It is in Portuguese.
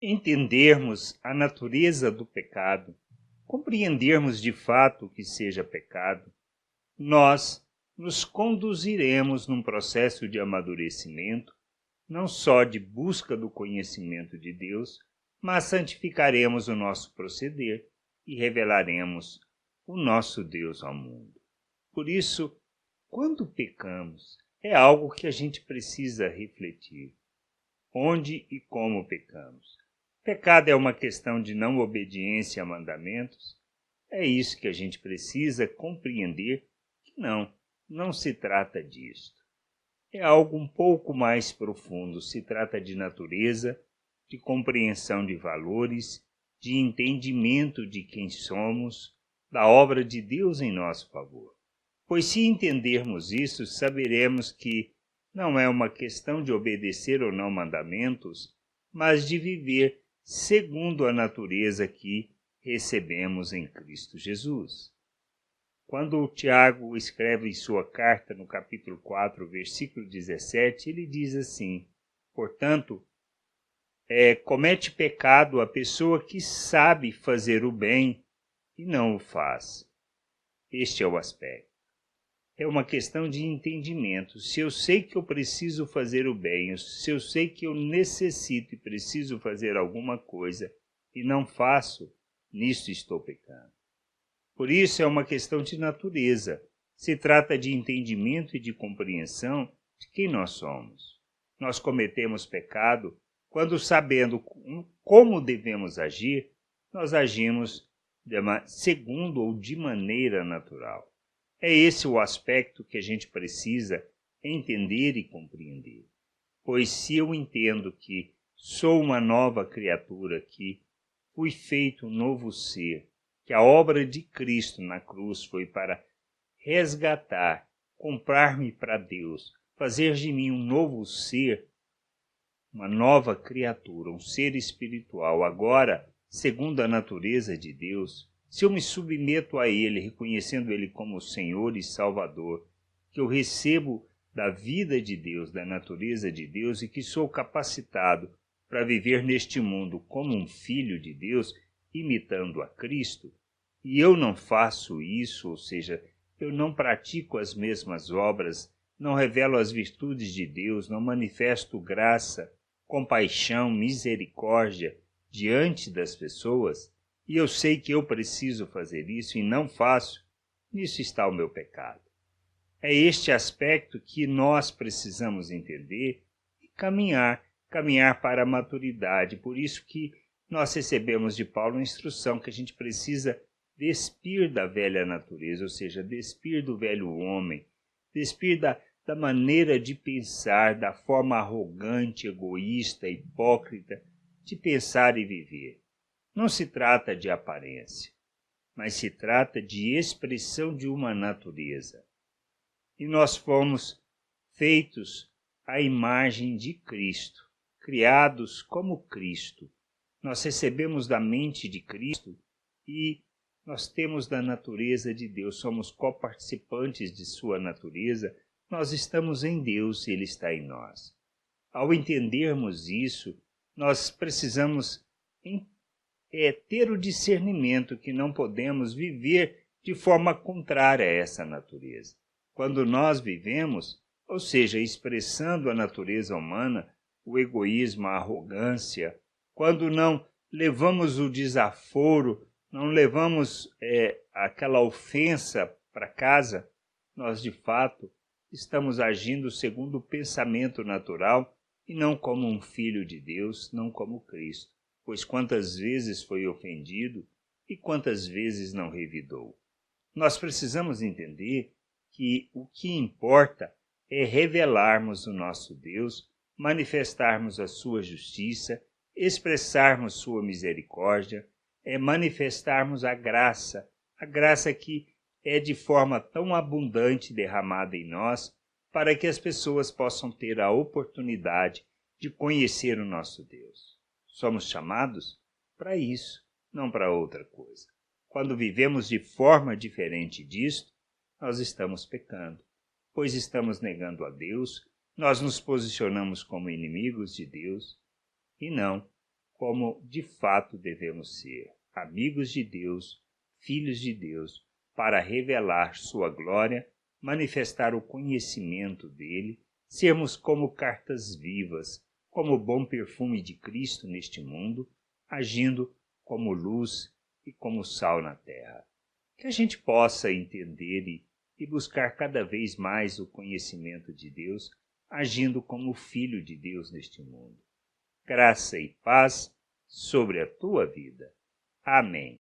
entendermos a natureza do pecado, compreendermos de fato o que seja pecado, nós nos conduziremos num processo de amadurecimento, não só de busca do conhecimento de Deus, mas santificaremos o nosso proceder e revelaremos o nosso Deus ao mundo. Por isso, quando pecamos, é algo que a gente precisa refletir. Onde e como pecamos? Pecado é uma questão de não obediência a mandamentos? É isso que a gente precisa compreender, que não se trata disto. É algo um pouco mais profundo, se trata de natureza, de compreensão de valores, de entendimento de quem somos, da obra de Deus em nosso favor. Pois se entendermos isso, saberemos que não é uma questão de obedecer ou não mandamentos, mas de viver segundo a natureza que recebemos em Cristo Jesus. Quando o Tiago escreve em sua carta, no capítulo 4, versículo 17, ele diz assim: portanto, comete pecado a pessoa que sabe fazer o bem e não o faz. Este é o aspecto. É uma questão de entendimento. Se eu sei que eu preciso fazer o bem, se eu sei que eu necessito e preciso fazer alguma coisa e não faço, nisso estou pecando. Por isso é uma questão de natureza. Se trata de entendimento e de compreensão de quem nós somos. Nós cometemos pecado quando, sabendo como devemos agir, nós agimos segundo ou de maneira natural. É esse o aspecto que a gente precisa entender e compreender. Pois se eu entendo que sou uma nova criatura, que fui feito um novo ser, que a obra de Cristo na cruz foi para resgatar, comprar-me para Deus, fazer de mim um novo ser, uma nova criatura, um ser espiritual, agora, segundo a natureza de Deus, se eu me submeto a Ele, reconhecendo Ele como Senhor e Salvador, que eu recebo da vida de Deus, da natureza de Deus e que sou capacitado para viver neste mundo como um filho de Deus, imitando a Cristo, e eu não faço isso, ou seja, eu não pratico as mesmas obras, não revelo as virtudes de Deus, não manifesto graça, compaixão, misericórdia diante das pessoas, e eu sei que eu preciso fazer isso e não faço, nisso está o meu pecado. É este aspecto que nós precisamos entender e caminhar para a maturidade. Por isso que nós recebemos de Paulo a instrução que a gente precisa despir da velha natureza, ou seja, despir do velho homem, despir da maneira de pensar, da forma arrogante, egoísta, hipócrita de pensar e viver. Não se trata de aparência, mas se trata de expressão de uma natureza. E nós fomos feitos à imagem de Cristo, criados como Cristo. Nós recebemos da mente de Cristo e nós temos da natureza de Deus, somos coparticipantes de sua natureza, nós estamos em Deus e Ele está em nós. Ao entendermos isso, nós precisamos ter o discernimento que não podemos viver de forma contrária a essa natureza. Quando nós vivemos, ou seja, expressando a natureza humana, o egoísmo, a arrogância, quando não levamos o desaforo, não levamos aquela ofensa para casa, nós de fato estamos agindo segundo o pensamento natural e não como um filho de Deus, não como Cristo. Pois quantas vezes foi ofendido e quantas vezes não revidou. Nós precisamos entender que o que importa é revelarmos o nosso Deus, manifestarmos a sua justiça, expressarmos sua misericórdia, manifestarmos a graça que é de forma tão abundante derramada em nós, para que as pessoas possam ter a oportunidade de conhecer o nosso Deus. Somos chamados para isso, não para outra coisa. Quando vivemos de forma diferente disto, nós estamos pecando, pois estamos negando a Deus, nós nos posicionamos como inimigos de Deus, e não como de fato devemos ser, amigos de Deus, filhos de Deus, para revelar sua glória, manifestar o conhecimento dele, sermos como cartas vivas, como bom perfume de Cristo neste mundo, agindo como luz e como sal na terra. Que a gente possa entender e buscar cada vez mais o conhecimento de Deus, agindo como filho de Deus neste mundo. Graça e paz sobre a tua vida. Amém.